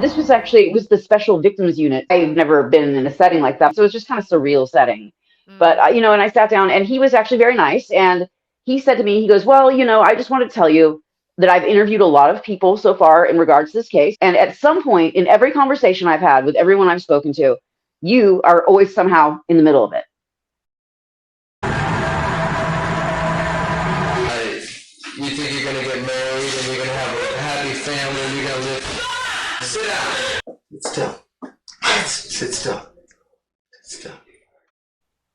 this was actually, it was the special victims unit. I've never been in a setting like that. So it was just kind of surreal setting. But, and I sat down and he was actually very nice. And he said to me, he goes, well, I just wanted to tell you that I've interviewed a lot of people so far in regards to this case. And at some point in every conversation I've had with everyone I've spoken to, you are always somehow in the middle of it. You think you're going to get married and you're going to have a happy family and you're going to live. Sit down. Sit still. Sit still. Sit still.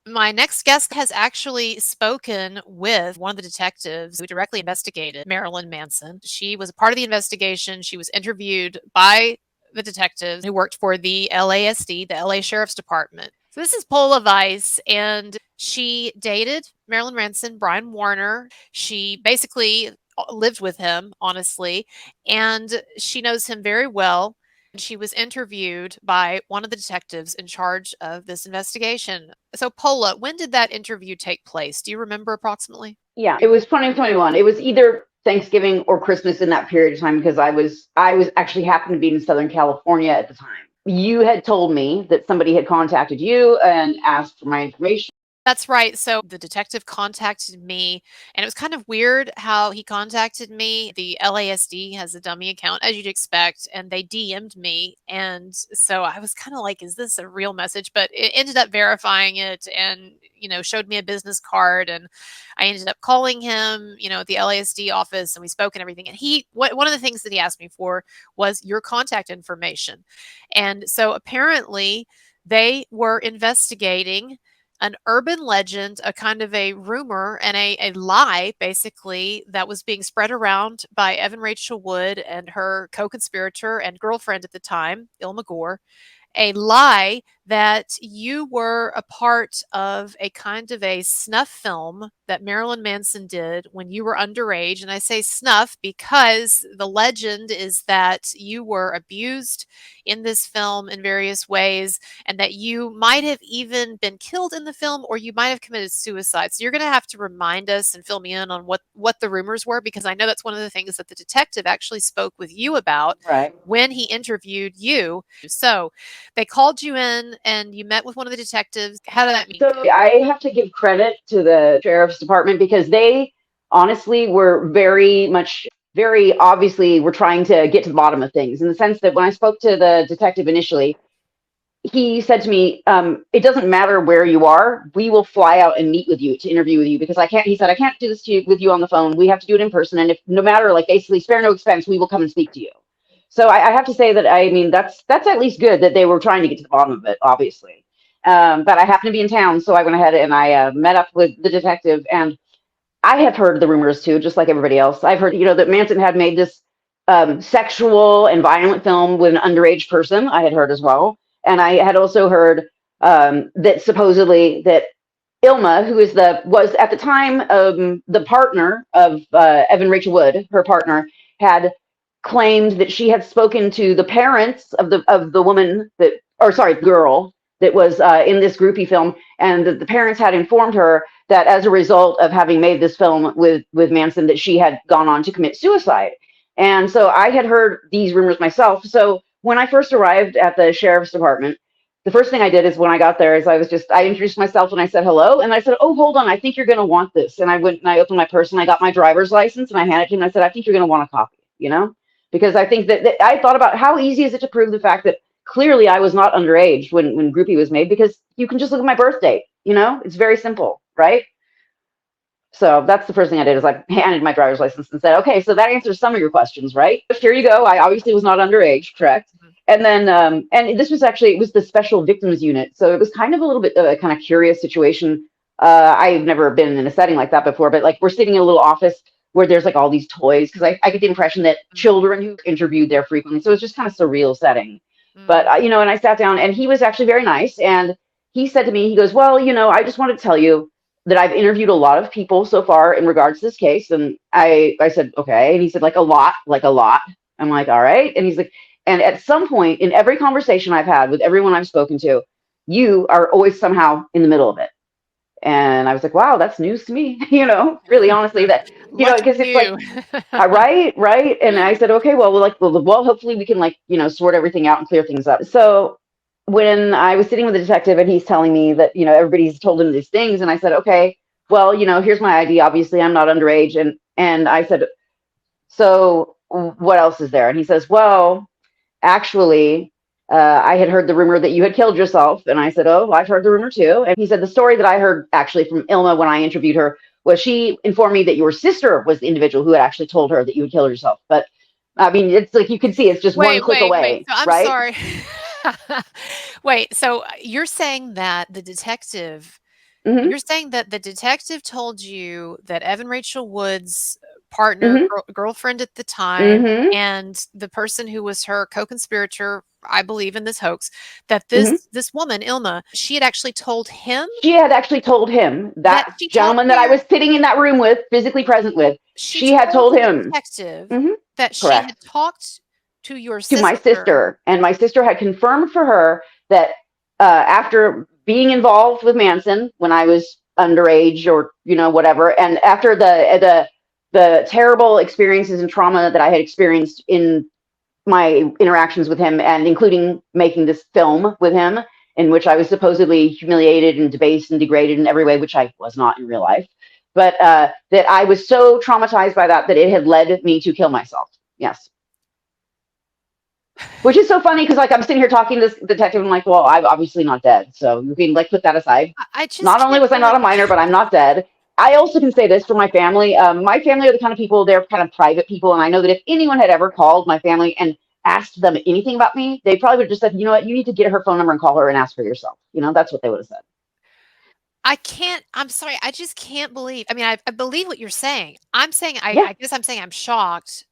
My next guest has actually spoken with one of the detectives who directly investigated Marilyn Manson. She was a part of the investigation. She was interviewed by the detectives who worked for the LASD, the LA Sheriff's Department. So this is Pola WEISS, and she dated Marilyn Manson, Brian Warner. She basically lived with him, honestly, and she knows him very well. She was interviewed by one of the detectives in charge of this investigation. So, Pola, when did that interview take place? Do you remember approximately? Yeah, it was 2021. It was either Thanksgiving or Christmas in that period of time because I was actually happened to be in Southern California at the time. You had told me that somebody had contacted you and asked for my information. That's right. So the detective contacted me, and it was kind of weird how he contacted me. The LASD has a dummy account, as you'd expect, and they DM'd me. And so I was kind of like, is this a real message? But it ended up verifying it and, showed me a business card. And I ended up calling him, at the LASD office, and we spoke and everything. And one of the things that he asked me for was your contact information. And so apparently they were investigating an urban legend, a kind of a rumor and a lie, basically, that was being spread around by Evan Rachel Wood and her co-conspirator and girlfriend at the time, Ilma Gore, a lie that you were a part of a kind of a snuff film that Marilyn Manson did when you were underage. And I say snuff because the legend is that you were abused in this film in various ways, and that you might have even been killed in the film, or you might have committed suicide. So you're going to have to remind us and fill me in on what the rumors were, because I know that's one of the things that the detective actually spoke with you about when he interviewed you. So they called you in and you met with one of the detectives. How did that meet? So I have to give credit to the Sheriff's Department because they honestly were very obviously were trying to get to the bottom of things, in the sense that when I spoke to the detective initially, he said to me, it doesn't matter where you are, we will fly out and meet with you to interview with you, because I can't do this with you on the phone. We have to do it in person. And if no matter, basically spare no expense, we will come and speak to you. So I have to say that, that's at least good that they were trying to get to the bottom of it, obviously. But I happened to be in town, so I went ahead and I met up with the detective, and I have heard the rumors too, just like everybody else. I've heard, that Manson had made this sexual and violent film with an underage person. I had heard as well. And I had also heard that supposedly that Ilma, who was at the time the partner of Evan Rachel Wood, her partner, had claimed that she had spoken to the parents of the woman girl that was in this Groupie film, and that the parents had informed her that as a result of having made this film with Manson, that she had gone on to commit suicide. And so I had heard these rumors myself. So when I first arrived at the Sheriff's Department, the first thing I did is when I got there is I introduced myself and I said hello, and I said, oh, hold on, I think you're going to want this. And I went and I opened my purse and I got my driver's license and I handed it to him and I said, I think you're going to want a copy, because I think that I thought about how easy is it to prove the fact that clearly I was not underage when Groupie was made, because you can just look at my birth date, it's very simple, right? So that's the first thing I did, is I handed my driver's license and said, okay, so that answers some of your questions, right? Here you go. I obviously was not underage, correct? And then, and this was actually, it was the special victims unit. So it was kind of a little bit of a kind of curious situation. I've never been in a setting like that before, but we're sitting in a little office where there's all these toys, because I get the impression that children who interviewed there frequently. So it's just kind of surreal setting. But, and I sat down and he was actually very nice. And he said to me, he goes, well, I just wanted to tell you that I've interviewed a lot of people so far in regards to this case. And I said, okay. And he said, like a lot. I'm like, all right. And he's like, and at some point in every conversation I've had with everyone I've spoken to, you are always somehow in the middle of it. And I was like, wow, that's news to me, really honestly that, Lucky because it's like, you. right, right. And I said, okay, well, hopefully we can sort everything out and clear things up. So when I was sitting with the detective and he's telling me that, everybody's told him these things, and I said, okay, well, here's my ID. Obviously, I'm not underage. And I said, so what else is there? And he says, well, actually, I had heard the rumor that you had killed yourself. And I said, oh, I've heard the rumor too. And he said, the story that I heard actually from Ilma when I interviewed her was she informed me that your sister was the individual who had actually told her that you had killed yourself. But I mean, it's like you can see it's just one Wait, click wait, wait. away, So I'm right? sorry. Wait, so you're saying that the detective Mm-hmm. you're saying that the detective told you that Evan Rachel Wood's partner, Mm-hmm. girlfriend at the time, Mm-hmm. and the person who was her co-conspirator, I believe in this hoax, that Mm-hmm. this woman, Ilma, she had actually told him She had actually told him, that that she talked gentleman to that I was sitting in that room with, physically present with, she she had told told the him. detective Mm-hmm. that she had Correct. talked to your To my sister. sister, and my sister had confirmed for her that after being involved with Manson when I was underage, or whatever, and after the terrible experiences and trauma that I had experienced in my interactions with him, and including making this film with him, in which I was supposedly humiliated and debased and degraded in every way, which I was not in real life, but that I was so traumatized by that it had led me to kill myself. Yes. Which is so funny because I'm sitting here talking to this detective, and I'm like, well, I'm obviously not dead. So you can put that aside. I just Not only can't was I not believe a minor, but I'm not dead. I also can say this for my family. My family are the kind of people, they're kind of private people. And I know that if anyone had ever called my family and asked them anything about me, they probably would have just said, you know what, you need to get her phone number and call her and ask her yourself. That's what they would have said. I'm sorry, I just can't believe. I mean, I believe what you're saying. Yeah. I guess I'm saying I'm shocked.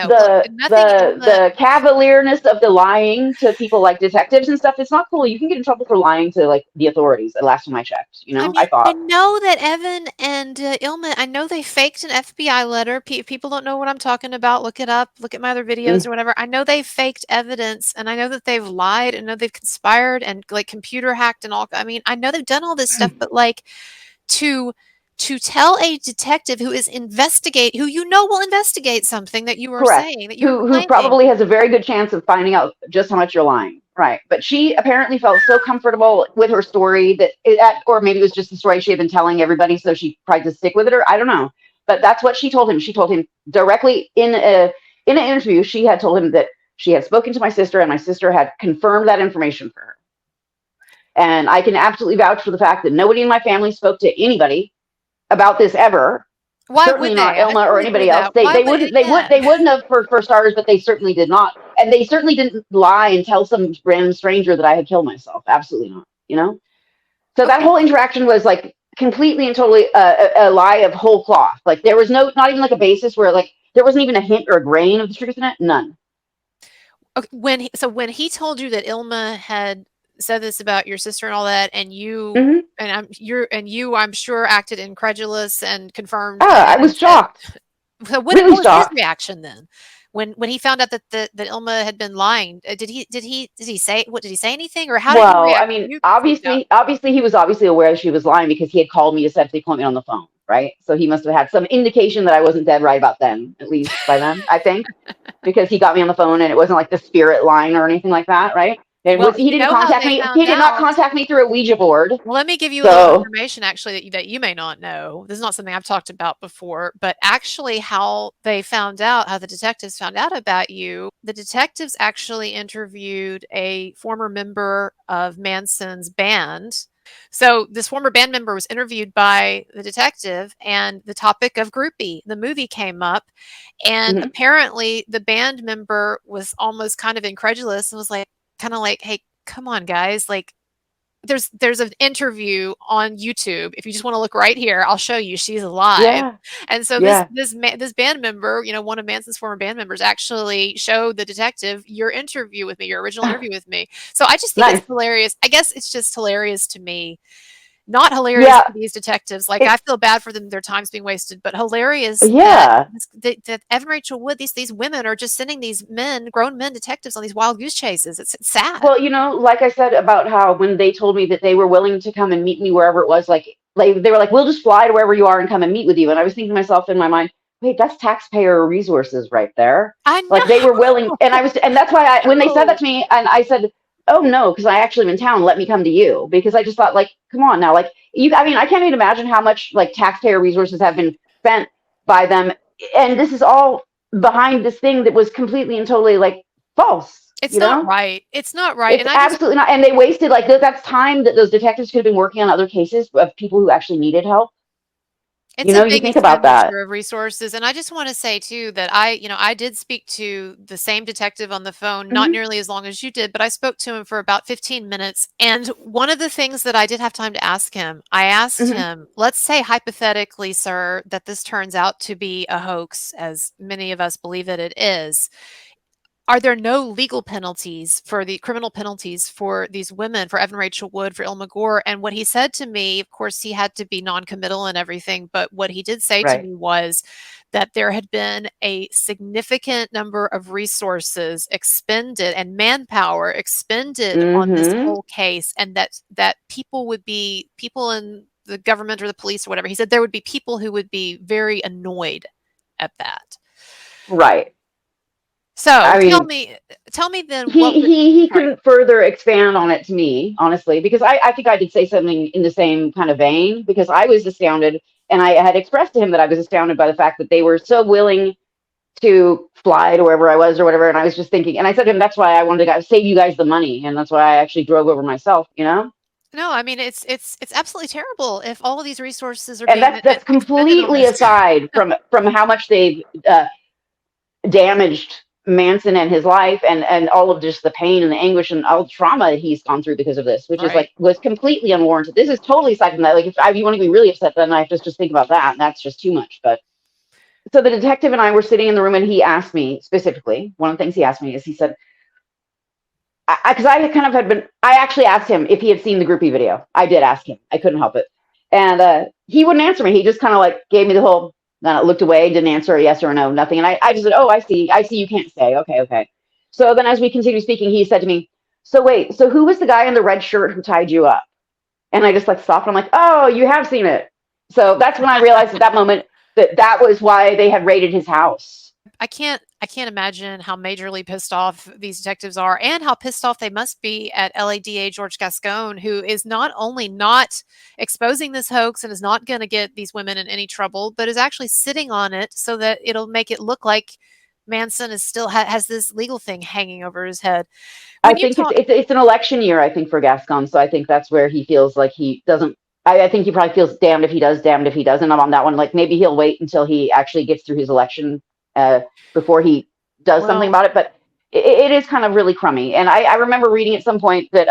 Look, the nothing the in the the cavalierness of the lying to people like detectives and stuff, it's not cool. You can get in trouble for lying to the authorities. The last time I checked, I I mean, I thought. know that Evan and Ilma, I know they faked an FBI letter. If people don't know what I'm talking about, look it up, look at my other videos Mm, or whatever. I know they faked evidence, and I know that they've lied, and I know they've conspired and like computer hacked and all. I mean, I know they've done all this stuff, but like to to tell a detective who will investigate something that you are correct. saying, that you're Who claiming. probably has a very good chance of finding out just how much you're lying, right? But she apparently felt so comfortable with her story or maybe it was just the story she had been telling everybody, so she tried to stick with it, or I don't know. But that's what she told him. She told him directly in an interview. She had told him that she had spoken to my sister, and my sister had confirmed that information for her. And I can absolutely vouch for the fact that nobody in my family spoke to anybody about this ever. Why would Certainly not they? I Ilma or totally anybody believe else. that. They Why they would wouldn't they would again? they wouldn't have for starters, but they certainly did not, and they certainly didn't lie and tell some random stranger that I had killed myself. Absolutely not. So that Okay. whole interaction was completely and totally a lie of whole cloth. Like there was not even a basis where there wasn't even a hint or a grain of the truth in it. None. Okay, when he told you that Ilma had said this about your sister and all that, and Mm-hmm. I'm sure acted incredulous and confirmed I and was said, shocked, so really what was his shocked. reaction then? When he found out that Ilma had been lying, did he say anything, or how did he Well, I react when mean, you freaked out? obviously, he was obviously aware that she was lying because he had called me to set the appointment on the phone, right? So he must have had some indication that I wasn't dead right about then, at least by then, I think, because he got me on the phone and it wasn't like the spirit line or anything like that, right? And Well, he you didn't know how contact they me. He found did not out. contact me through a Ouija board. Well, let me give you a little So, information actually that you may not know. This is not something I've talked about before, but actually how the detectives found out about you. The detectives actually interviewed a former member of Manson's band. So this former band member was interviewed by the detective, and the topic of Groupie, the movie, came up. And mhm, apparently the band member was almost kind of incredulous and was like, kind of like, hey, come on, guys, like there's an interview on YouTube. If you just want to look right here, I'll show you. She's alive. yeah, And so yeah, this band member, one of Manson's former band members, actually showed the detective your interview with me, your original interview with me. So I just think it's nice. hilarious. I guess it's just hilarious to me, not hilarious Yeah, to these detectives. Like I it, feel bad for them; their time's being wasted. But hilarious that yeah. that Evan Rachel Wood, these women are just sending these grown men detectives on these wild goose chases. It's sad. Well, like I said about how when they told me that they were willing to come and meet me wherever it was, like like they were like, we'll just fly to wherever you are and come and meet with you. And I was thinking to myself in my mind, wait, that's taxpayer resources right there. I Like they were willing, know. and that's why when they said that No. to me, and I said, oh no, because I actually am in town. Let me come to you, because I just thought, like, come on now, like you. I mean, I can't even imagine how much like taxpayer resources have been spent by them, and this is all behind this thing that was completely and totally like false. It's You not know, right. It's not right. it's And I just absolutely not. And they wasted like that's time that those detectives could have been working on other cases of people who actually needed help. it's You a know, you big think about that. expenditure of resources, and I just wanna say too that I did speak to the same detective on the phone, not Hmm. nearly as long as you did, but I spoke to him for about 15 minutes, and one of the things that I did have time to ask him, I asked Hmm. him, "Let's say hypothetically, sir, that this turns out to be a hoax, as many of us believe that it is. Are there no legal penalties for the criminal penalties for these women, for Evan Rachel Wood, for Ilma Gore?" And what he said to me, of course, he had to be non-committal and everything, but what he did say to Right. me was that there had been a significant number of resources expended and manpower expended on this Hmm. whole case, and that people would be people in the government or the police or whatever. He said there would be people who would be very annoyed at that. Right. So I mean, tell me then what he would he he sorry. couldn't further expand on it to me, honestly, because I think I did say something in the same kind of vein, because I was astounded, and I had expressed to him that I was astounded by the fact that they were so willing to fly to wherever I was or whatever. And I was just thinking, and I said to him, that's why I wanted to save you guys the money, and that's why I actually drove over myself. You know, No, I mean it's absolutely terrible if all of these resources are and being that's expended on completely this. aside from how much they've damaged Manson and his life, and all of just the pain and the anguish and all the trauma that he's gone through because of this, which is Right. like was completely unwarranted. This is totally aside from that. Like if you want to be really upset, then I have to just think about that, and that's just too much. But so the detective and I were sitting in the room, and he asked me specifically. One of the things he asked me is he said, because I kind of had been, I actually asked him if he had seen the groupie video. I did ask him. I couldn't help it. And he wouldn't answer me. He just kind of like gave me the whole, looked away, didn't answer a yes or a no, nothing. And I just said, oh, I see. I see you can't say. Okay, okay. So then as we continued speaking, he said to me, so wait, so who was the guy in the red shirt who tied you up? And I just like stopped. And I'm like, oh, you have seen it. So that's when I realized at that moment that that was why they had raided his house. I can't imagine how majorly pissed off these detectives are and how pissed off they must be at LADA George Gascon, who is not only not exposing this hoax and is not going to get these women in any trouble, but is actually sitting on it so that it'll make it look like Manson is still has this legal thing hanging over his head. I When you think talk it's an election year. I think for Gascon, so I think that's where he feels like he doesn't. I think he probably feels damned if he does, damned if he doesn't. I'm on that one. Like maybe he'll wait until he actually gets through his election before he does something well, about it. But it is kind of really crummy. And I remember reading at some point that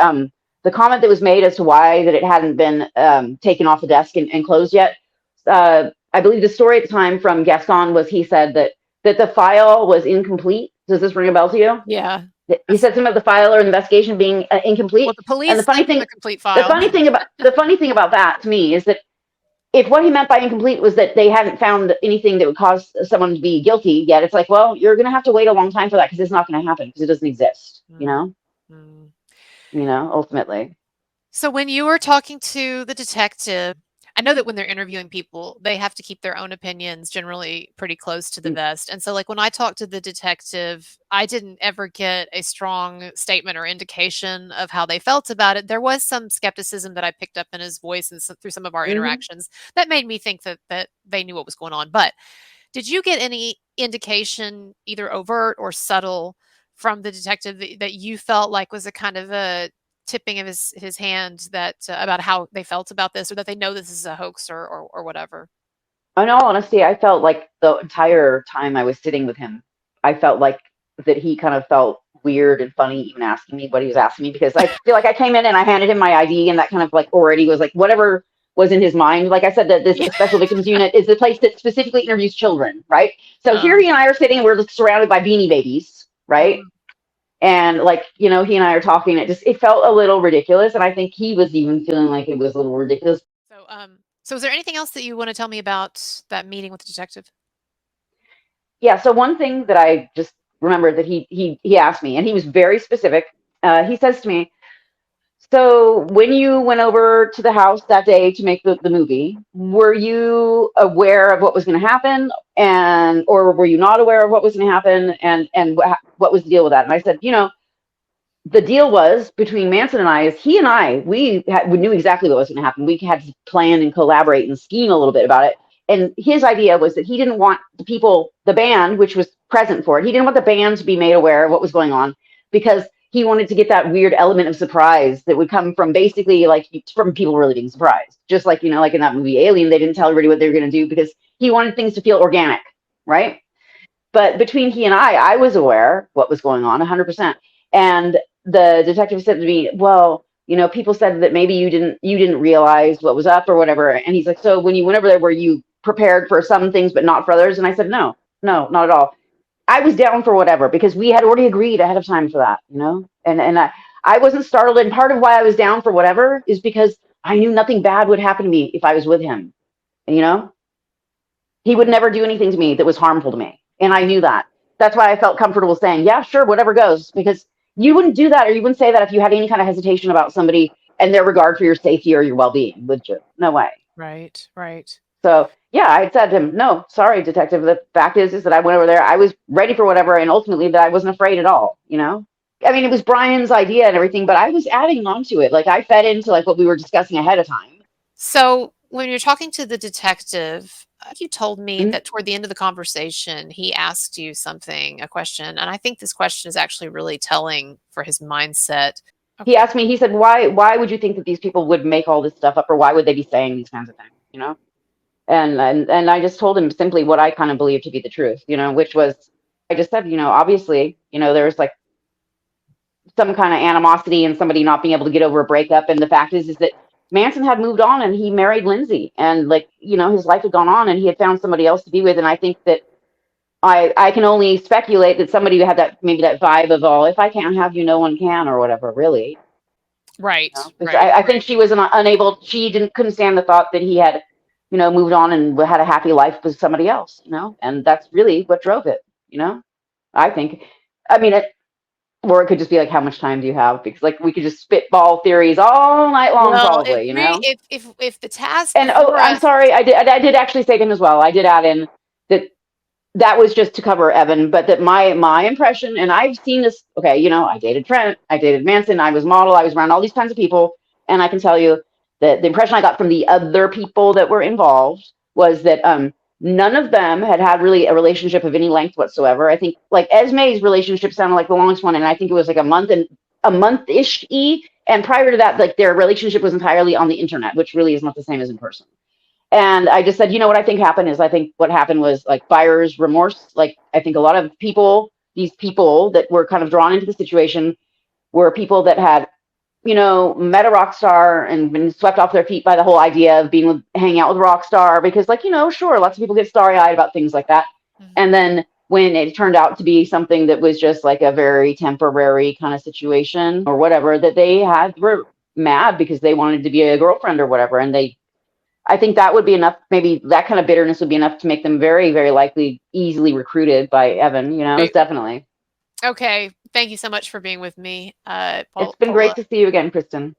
the comment that was made as to why that it hadn't been taken off the desk and closed yet. I believe the story at the time from Gascon was he said that the file was incomplete. Does this ring a bell to you? yeah. He said something about the file or investigation being Well, incomplete. the And police think it's a complete file. the funny thing about that to me is that if what he meant by incomplete was that they hadn't found anything that would cause someone to be guilty yet, it's like, well, you're going to have to wait a long time for that because it's not going to happen because it doesn't exist. Mm, mm. Ultimately. So when you were talking to the detective, I know that when they're interviewing people, they have to keep their own opinions generally pretty close to the Mm, vest. And so, like, when I talked to the detective, I didn't ever get a strong statement or indication of how they felt about it. There was some skepticism that I picked up in his voice and through some of our mhm. interactions that made me think that they knew what was going on. But did you get any indication, either overt or subtle, from the detective that you felt like was a kind of a tipping of his hand that about how they felt about this, or that they know this is a hoax or whatever? In all honesty, I felt like the entire time I was sitting with him, I felt like that he kind of felt weird and funny even asking me what he was asking me, because I feel like I came in and I handed him my ID, and that kind of like already was like whatever was in his mind. Like I said, that this Yeah. special victims unit is the place that specifically interviews children, right? So here Uh, he and I are sitting, we're surrounded by beanie babies, right? mm. And like, he and I are talking. It felt a little ridiculous, and I think he was even feeling like it was a little ridiculous. So is there anything else that you want to tell me about that meeting with the detective? Yeah. So one thing that I just remembered that he asked me, and he was very specific. He says to me, So when you went over to the house that day to make the movie, were you aware of what was going to happen, and or were you not aware of what was going to happen, and what was the deal with that? And I said, the deal was between Manson and I is he and I we knew exactly what was going to happen. We had to plan and collaborate and scheme a little bit about it. And his idea was that he didn't want the band, which was present for it, he didn't want the band to be made aware of what was going on because he wanted to get that weird element of surprise that would come from basically like from people really being surprised. Just like, like in that movie Alien, they didn't tell everybody what they were going to do because he wanted things to feel organic, right? But between he and I was aware what was going on 100%. And the detective said to me, well, people said that maybe you didn't realize what was up or whatever. And he's like, so when you went over there, were you prepared for some things but not for others? And I said, no, no, not at all. I was down for whatever because we had already agreed ahead of time for that, and I wasn't startled. And part of why I was down for whatever is because I knew nothing bad would happen to me if I was with him. You know, he would never do anything to me that was harmful to me. And I knew that. That's why I felt comfortable saying, yeah, sure, whatever goes. Because you wouldn't do that or you wouldn't say that if you had any kind of hesitation about somebody and their regard for your safety or your well being, would you? No way. Right, right. So, yeah, I said to him, no, sorry, detective. The fact is that I went over there. I was ready for whatever. And ultimately, that I wasn't afraid at all. I mean, it was Brian's idea and everything, but I was adding on to it. Like, I fed into like what we were discussing ahead of time. So when you're talking to the detective, you told me Mhm. that toward the end of the conversation, he asked you something, a question, and I think this question is actually really telling for his mindset. He Okay. asked me, he said, why would you think that these people would make all this stuff up, or why would they be saying these kinds of things? And I just told him simply what I kind of believe to be the truth, which was I just said, obviously, there's like some kind of animosity and somebody not being able to get over a breakup. And the fact is that Manson had moved on and he married Lindsay, and like, his life had gone on and he had found somebody else to be with. And I think that I can only speculate that somebody had that, maybe that vibe of, oh, if I can't have you, no one can, or whatever, really. Right, Because right. I think she was unable. She couldn't stand the thought that he had, moved on and had a happy life with somebody else. And that's really what drove it. You know, I think. I mean, or it could just be like, how much time do you have? Because like we could just spitball theories all night long, Well, if probably. we if the task And oh, before I'm us, sorry, I did actually say to him as well. I did add in that that was just to cover Evan, but that my impression, and I've seen this. Okay, I dated Trent, I dated Manson, I was model, I was around all these kinds of people, and I can tell you that the impression I got from the other people that were involved was that none of them had really a relationship of any length whatsoever. I think like Esme's relationship sounded like the longest one, and I think it was like a month ish. And prior to that, like their relationship was entirely on the internet, which really is not the same as in person. And I just said, what I think happened is I think what happened was like buyer's remorse. Like I think a lot of people, these people that were kind of drawn into the situation were people that had, met a rock star and been swept off their feet by the whole idea of hanging out with a rock star because like, sure, lots of people get starry eyed about things like that. Mhm. And then when it turned out to be something that was just like a very temporary kind of situation or whatever, that were mad because they wanted to be a girlfriend or whatever. And I think that would be enough. Maybe that kind of bitterness would be enough to make them very, very likely easily recruited by Evan. Most definitely. Okay, thank you so much for being with me, It's been Pola. great to see you again, Kristen.